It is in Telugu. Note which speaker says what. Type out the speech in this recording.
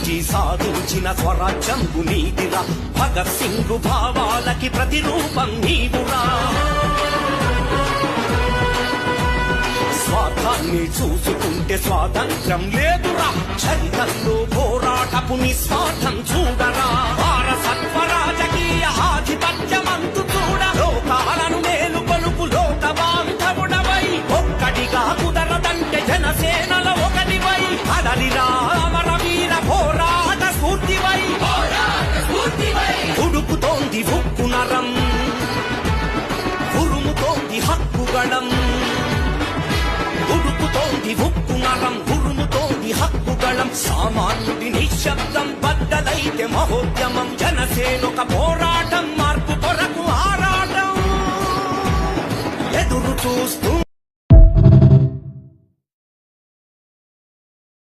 Speaker 1: గాంధీజీ సాధించిన స్వరాజ్యం నీదిరా, భగత్ సింగ్ భావాలకి ప్రతిరూపం నీవురా. స్వార్థాన్ని చూసుకుంటే స్వాతంత్ర్యం లేదురా, చరిత్రలో పోరాటపు నిస్వార్థం చూడరా. వారసత్వ రాజకీయ ఆధిపత్యమంతు చూడ, లోకాలను మేలు కొలుపు లోక బాంధవుడవై, ఒక్కడిగా కుదరదంటే జనసేనల ఒకటివై, కదలిరా అమరవీర పోరాట స్ఫూర్తివై. ఉడుకుతోంది ఉక్కు నరం, ఉరుముతోంది హక్కుగళం. ఉడుకుతోంది ఉక్కు నరం, ఉరుముతోంది హక్కుగళం. సామాన్యుడి నిశ్శబ్దం బద్దలైతే మహోద్యమం. జనసేనొక పోరాటం, మార్పు కొరకు ఆరాటం. ఎదురు చూస్తూ